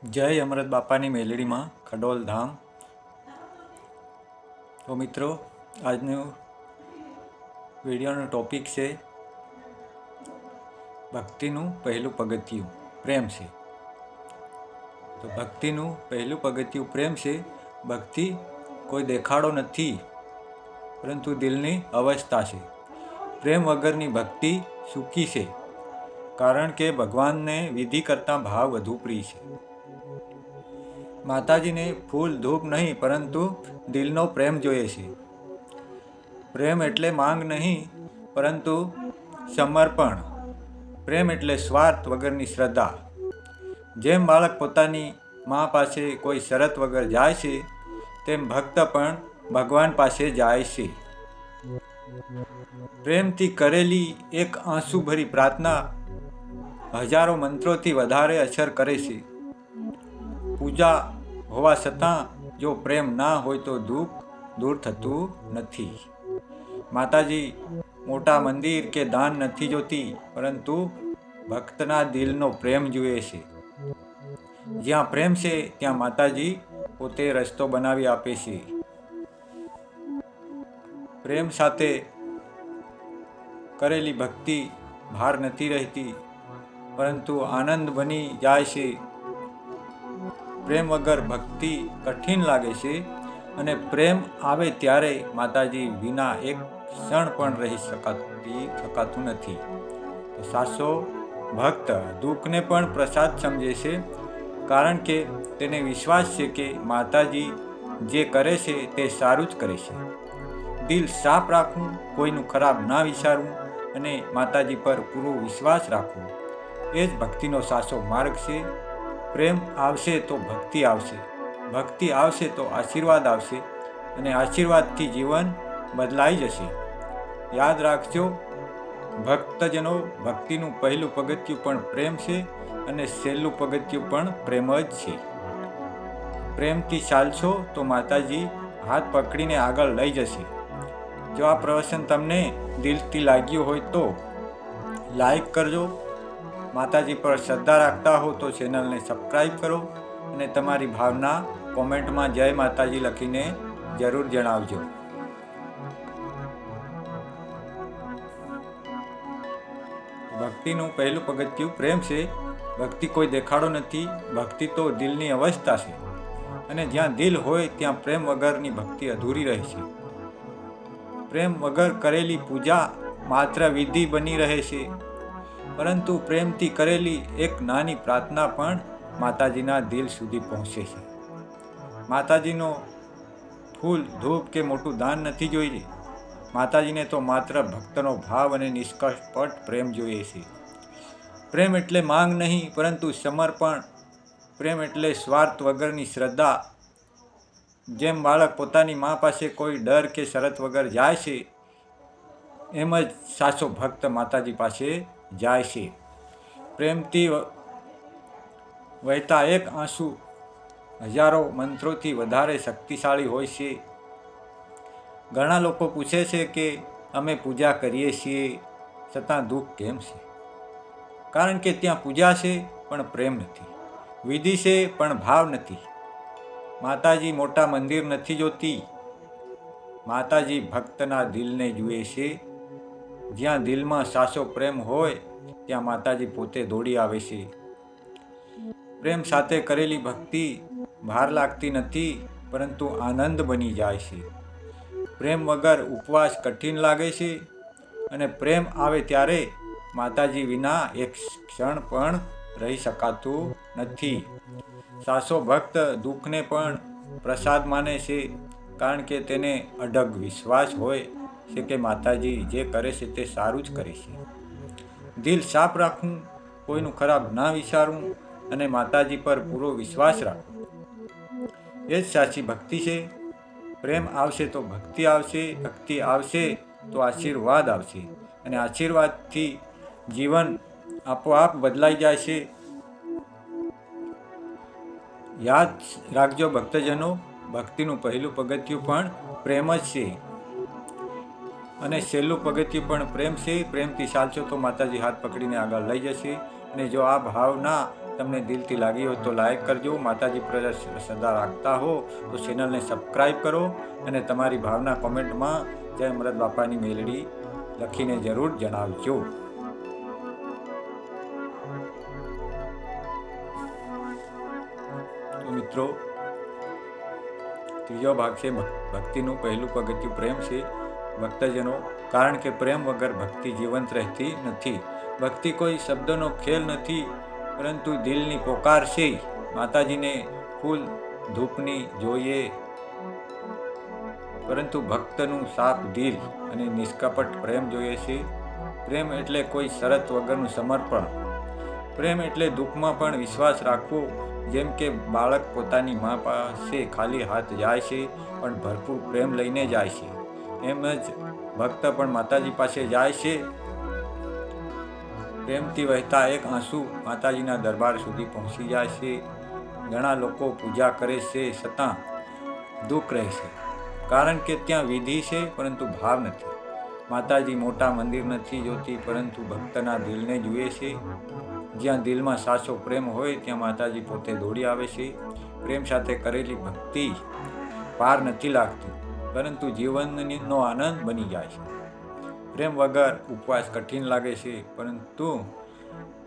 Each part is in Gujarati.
જય અમૃત બાપાની મેલડીમાં ખડોલ ધામ. તો મિત્રો, આજનું વિડીયોનું ટોપિક છે ભક્તિનું પહેલું પગથિયું પ્રેમ છે. તો ભક્તિનું પહેલું પગથિયું પ્રેમ છે. ભક્તિ કોઈ દેખાડો નથી, પરંતુ દિલની અવસ્થા છે. પ્રેમ વગરની ભક્તિ સૂકી છે, કારણ કે ભગવાનને વિધિ કરતાં ભાવ વધુ પ્રિય છે. માતાજીને ફૂલ ધૂપ નહીં, પરંતુ દિલનો પ્રેમ જોઈએ છે. પ્રેમ એટલે માંગ નહીં, પરંતુ સમર્પણ. પ્રેમ એટલે સ્વાર્થ વગરની શ્રદ્ધા. જેમ બાળક પોતાની મા પાસે કોઈ શરત વગર જાય છે, તેમ ભક્ત પણ ભગવાન પાસે જાય છે. પ્રેમથી કરેલી એક આંસુભરી પ્રાર્થના હજારો મંત્રોથી વધારે અસર કરે છે. પૂજા હોવા છતાં જો પ્રેમ ના હોય તો દુઃખ દૂર થતું નથી. માતાજી મોટા મંદિર કે દાન નથી જોતી, પરંતુ ભક્તના દિલનો પ્રેમ જુએ છે. જ્યાં પ્રેમ છે ત્યાં માતાજી પોતે રસ્તો બનાવી આપે છે. પ્રેમ સાથે કરેલી ભક્તિ ભાર નથી રહેતી, પરંતુ આનંદ બની જાય છે. પ્રેમ વગર ભક્તિ કઠિન લાગે છે, અને પ્રેમ આવે ત્યારે માતાજી વિના એક ક્ષણ પણ રહી શકાતું નથી. તો સાચો ભક્ત દુઃખને પણ પ્રસાદ સમજે છે, કારણ કે તેને વિશ્વાસ છે કે માતાજી જે કરે છે તે સારું જ કરે છે. દિલ સાફ રાખવું, કોઈનું ખરાબ ના વિચારવું, અને માતાજી પર પૂરો વિશ્વાસ રાખવો, એ જ ભક્તિનો સાચો માર્ગ છે. પ્રેમ આવશે તો ભક્તિ આવશે, ભક્તિ આવશે તો આશીર્વાદ આવશે, અને આશીર્વાદથી જીવન બદલાઈ જશે. યાદ રાખજો ભક્તજનો, ભક્તિનું પહેલું પગથિયું પણ પ્રેમ છે, અને છેલ્લું પગથિયું પણ પ્રેમ જ છે. પ્રેમથી ચાલશો તો માતાજી હાથ પકડીને આગળ લઈ જશે. જો આ પ્રવચન તમને દિલથી લાગ્યું હોય તો લાઈક કરજો. માતાજી પર શ્રદ્ધા રાખતા હો તો ચેનલને સબસ્ક્રાઈબ કરો, અને તમારી ભાવના કોમેન્ટમાં જય માતાજી લખીને જરૂર જણાવજો. ભક્તિનું પહેલું પગથિયું પ્રેમ છે. ભક્તિ કોઈ દેખાડો નથી, ભક્તિ તો દિલની અવસ્થા છે. અને જ્યાં દિલ હોય ત્યાં પ્રેમ વગરની ભક્તિ અધૂરી રહે છે. પ્રેમ વગર કરેલી પૂજા માત્ર વિધિ બની રહે છે, પરંતુ પ્રેમથી કરેલી એક નાની પ્રાર્થના પણ માતાજીના દિલ સુધી પહોંચે છે. માતાજીનો ફૂલ ધૂપ કે મોટું દાન નથી જોઈએ. માતાજીને તો માત્ર ભક્તનો ભાવ અને નિષ્કપટ પ્રેમ જોઈએ છે. પ્રેમ એટલે માંગ નહીં, પરંતુ સમર્પણ. પ્રેમ એટલે સ્વાર્થ વગરની શ્રદ્ધા. જેમ બાળક પોતાની મા પાસે કોઈ ડર કે શરત વગર જાય છે, એમ જ સાચો ભક્ત માતાજી પાસે જાય છે. પ્રેમથી વહેતા એક આંસુ હજારો મંત્રોથી વધારે શક્તિશાળી હોય છે. ઘણા લોકો પૂછે છે કે અમે પૂજા કરીએ છીએ છતાં દુઃખ કેમ છે? કારણ કે ત્યાં પૂજા છે પણ પ્રેમ નથી, વિધિ છે પણ ભાવ નથી. માતાજી મોટા મંદિર નથી જોતી, માતાજી ભક્તના દિલને જુએ છે. જ્યાં દિલમાં સાચો પ્રેમ હોય ત્યાં માતાજી પોતે દોડી આવે છે. પ્રેમ સાથે કરેલી ભક્તિ ભાર લાગતી નથી, પરંતુ આનંદ બની જાય છે. પ્રેમ વગર ઉપવાસ કઠિન લાગે છે, અને પ્રેમ આવે ત્યારે માતાજી વિના એક ક્ષણ પણ રહી શકાતું નથી. સાચો ભક્ત દુઃખને પણ પ્રસાદ માને છે, કારણ કે તેને અડગ વિશ્વાસ હોય છે કે માતાજી જે કરે છે તે સારું જ કરે છે. દિલ સાફ રાખવું, કોઈનું ખરાબ ના વિચારવું, અને માતાજી પર પૂરો વિશ્વાસ રાખવો, એ જ સાચી ભક્તિ છે. પ્રેમ આવશે તો ભક્તિ આવશે, ભક્તિ આવશે તો આશીર્વાદ આવશે, અને આશીર્વાદથી જીવન આપોઆપ બદલાઈ જાય છે. યાદ રાખજો ભક્તજનો, ભક્તિનું પહેલું પગથિયું પણ પ્રેમ જ છે, અને છેલ્લું પગથિયું પણ પ્રેમ છે. પ્રેમથી ચાલશો તો માતાજી હાથ પકડીને આગળ લઈ જશે. અને જો આ ભાવના તમને દિલથી લાગી હોય તો લાઈક કરજો. માતાજી પર શ્રદ્ધા રાખતા હો તો ચેનલને સબસ્ક્રાઈબ કરો અને તમારી ભાવના કોમેન્ટમાં જય અમૃત બાપાની મેલડી લખીને જરૂર જણાવજો. તો મિત્રો, ત્રીજો ભાગ છે ભક્તિનું પહેલું પગથિયું પ્રેમ છે ભક્તજનો. કારણ કે પ્રેમ વગર ભક્તિ જીવંત રહેતી નથી. ભક્તિ કોઈ શબ્દનો ખેલ નથી, પરંતુ દિલની પોકાર છે. માતાજીને ફૂલ ધૂપની જોઈએ, પરંતુ ભક્તનું સાફ દિલ અને નિષ્કપટ પ્રેમ જોઈએ છે. પ્રેમ એટલે કોઈ શરત વગરનું સમર્પણ. પ્રેમ એટલે દુઃખમાં પણ વિશ્વાસ રાખવો. જેમ કે બાળક પોતાની મા પાસે ખાલી હાથ જાય છે પણ ભરપૂર પ્રેમ લઈને જાય છે, એમ જ ભક્ત પણ માતાજી પાસે જાય છે. પ્રેમથી વહેતા એક આંસુ માતાજીના દરબાર સુધી પહોંચી જાય છે. ઘણા લોકો પૂજા કરે છે છતાં દુઃખ રહે છે, કારણ કે ત્યાં વિધિ છે પરંતુ ભાવ નથી. માતાજી મોટા મંદિર નથી જોતી, પરંતુ ભક્તના દિલને જુએ છે. જ્યાં દિલમાં સાચો પ્રેમ હોય ત્યાં માતાજી પોતે દોડી આવે છે. પ્રેમ સાથે કરેલી ભક્તિ પાર નથી લાગતી, પરંતુ જીવનનો આનંદ બની જાય છે. પ્રેમ વગર ઉપવાસ કઠિન લાગે છે, પરંતુ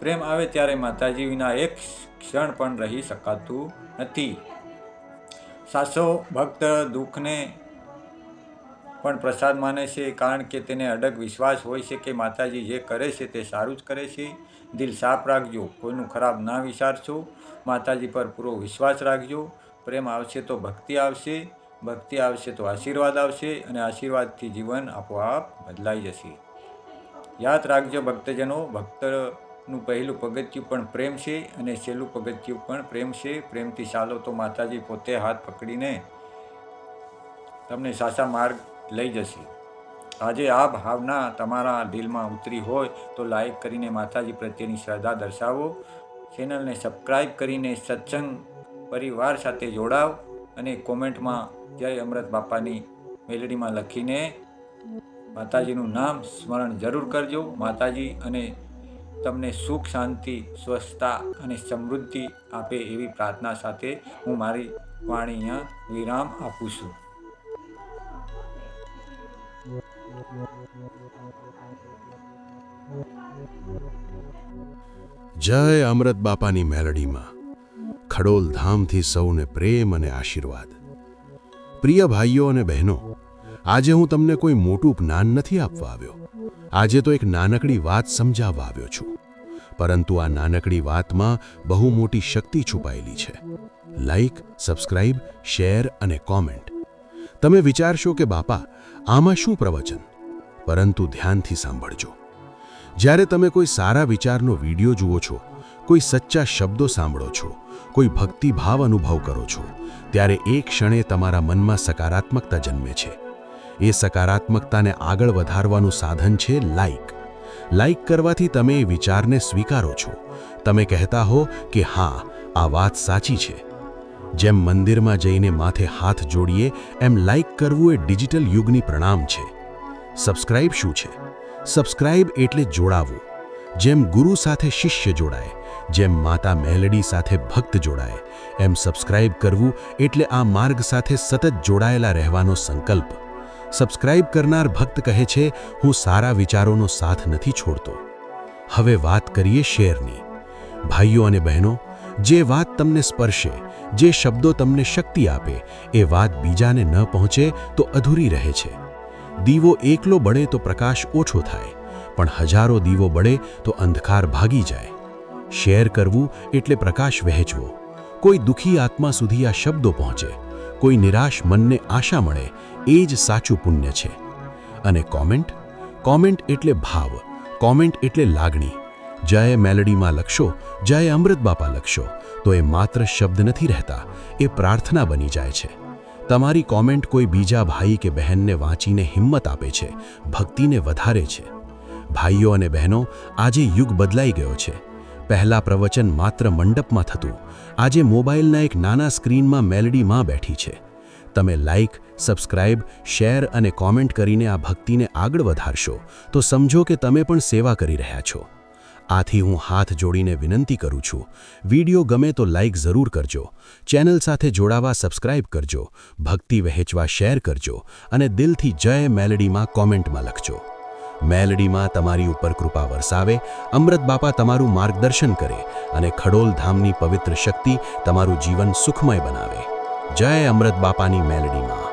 પ્રેમ આવે ત્યારે માતાજી વિના એક ક્ષણ પણ રહી શકાતું નથી. સાચો ભક્ત દુઃખને પણ પ્રસાદ માને છે, કારણ કે તેને અડગ વિશ્વાસ હોય છે કે માતાજી જે કરે છે તે સારું જ કરે છે. દિલ સાફ રાખજો, કોઈનું ખરાબ ના વિચારશો. માતાજી પર પૂરો વિશ્વાસ રાખજો. પ્રેમ આવશે તો ભક્તિ આવશે, ભક્તિ આવશે તો આશીર્વાદ આવશે, અને આશીર્વાદથી જીવન આપોઆપ બદલાઈ જશે. યાદ રાખજો ભક્તજનો, ભક્તનું પહેલું પગથિયું પણ પ્રેમ છે અને છેલ્લું પગથિયું પણ પ્રેમ છે. પ્રેમથી ચાલો તો માતાજી પોતે હાથ પકડીને તમને સાચા માર્ગ લઈ જશે. આજે આ ભાવના તમારા દિલમાં ઉતરી હોય તો લાઈક કરીને માતાજી પ્રત્યેની શ્રદ્ધા દર્શાવો. ચેનલને સબસ્ક્રાઈબ કરીને સત્સંગ પરિવાર સાથે જોડાવ અને કોમેન્ટમાં જય અમૃત બાપાની મેલડીમાં લખીને માતાજીનું નામ સ્મરણ જરૂર કરજો. માતાજી અને તમને સુખ, શાંતિ, સ્વસ્થતા અને સમૃદ્ધિ આપે એવી પ્રાર્થના સાથે હું મારી વાણી અહીંયા વિરામ આપું છું. જય અમૃત બાપાની મેલડીમાં ખડોલ ધામથી સૌને પ્રેમ અને આશીર્વાદ. પ્રિય ભાઈઓ અને બહેનો, આજે હું તમને કોઈ મોટું જ્ઞાન નથી આપવા આવ્યો. આજે તો એક નાનકડી વાત સમજાવવા આવ્યો છું, પરંતુ આ નાનકડી વાતમાં બહુ મોટી શક્તિ છુપાયેલી છે. લાઈક, સબસ્ક્રાઇબ, શેર અને કોમેન્ટ. તમે વિચારશો કે બાપા આમાં શું પ્રવચન, પરંતુ ધ્યાનથી સાંભળજો. જ્યારે તમે કોઈ સારા વિચારનો વિડીયો જુઓ છો, કોઈ સચ્ચા શબ્દો સાંભળો છો, કોઈ ભક્તિભાવ અનુભવ કરો છો, ત્યારે એક ક્ષણે તમારા મનમાં સકારાત્મકતા જન્મે છે. એ સકારાત્મકતાને આગળ વધારવાનું સાધન છે લાઈક. લાઈક કરવાથી તમે એ વિચારને સ્વીકારો છો. તમે કહેતા હો કે હા, આ વાત સાચી છે. જેમ મંદિરમાં જઈને માથે હાથ જોડીએ, એમ લાઈક કરવું એ ડિજિટલ યુગની પ્રણામ છે. સબસ્ક્રાઇબ શું છે? સબસ્ક્રાઇબ એટલે જોડાવું. જેમ ગુરુ સાથે શિષ્ય જોડાય, જેમ માતા મેલડી સાથે ભક્ત જોડાય, એમ સબસ્ક્રાઇબ કરવું એટલે આ માર્ગ સાથે સતત જોડાયેલા રહેવાનો સંકલ્પ. સબસ્ક્રાઇબ કરનાર ભક્ત કહે છે, હું સારા વિચારોનો સાથ નથી છોડતો. હવે વાત કરીએ શેરની. ભાઈઓ અને બહેનો, જે વાત તમને સ્પર્શે, જે શબ્દો તમને શક્તિ આપે, એ વાત બીજાને ન પહોંચે તો અધૂરી રહે છે. દીવો એકલો બળે તો પ્રકાશ ઓછો થાય, પણ હજારો દીવો બળે તો અંધકાર ભાગી જાય. શેર કરવું એટલે પ્રકાશ વહેંચવો. કોઈ દુઃખી આત્મા સુધી આ શબ્દો પહોંચે, કોઈ નિરાશ મનને આશા મળે, એ જ સાચું પુણ્ય છે. અને કોમેન્ટ? કોમેન્ટ એટલે ભાવ, કોમેન્ટ એટલે લાગણી. જય મેલડીમાં લખશો, જય અમૃત બાપા લખશો, તો એ માત્ર શબ્દ નથી રહેતા, એ પ્રાર્થના બની જાય છે. તમારી કોમેન્ટ કોઈ બીજા ભાઈ કે બહેનને વાંચીને હિંમત આપે છે, ભક્તિને વધારે છે. ભાઈઓ અને બહેનો, આજે યુગ બદલાઈ ગયો છે. પહેલા પ્રવચન માત્ર મંડપમાં થતું, આજે મોબાઈલના એક નાના સ્ક્રીનમાં મેલડી માં બેઠી છે. તમે લાઈક, સબસ્ક્રાઇબ, શેર અને કોમેન્ટ કરીને આ ભક્તિને આગળ વધારશો તો સમજો કે તમે પણ સેવા કરી રહ્યા છો. આથી હું હાથ જોડીને વિનંતી કરું છું, વિડીયો ગમે તો લાઈક જરૂર કરજો, ચેનલ સાથે જોડાવા સબસ્ક્રાઇબ કરજો, ભક્તિ વહેંચવા શેર કરજો અને દિલથી જય મેલડીમાં કોમેન્ટમાં લખજો. મેલડીમાં તમારી ઉપર કૃપા વરસાવે, અમૃત બાપા તમારું માર્ગદર્શન કરે અને ખડોલ ધામની પવિત્ર શક્તિ તમારું જીવન સુખમય બનાવે. જય અમૃત બાપાની મેલડીમાં.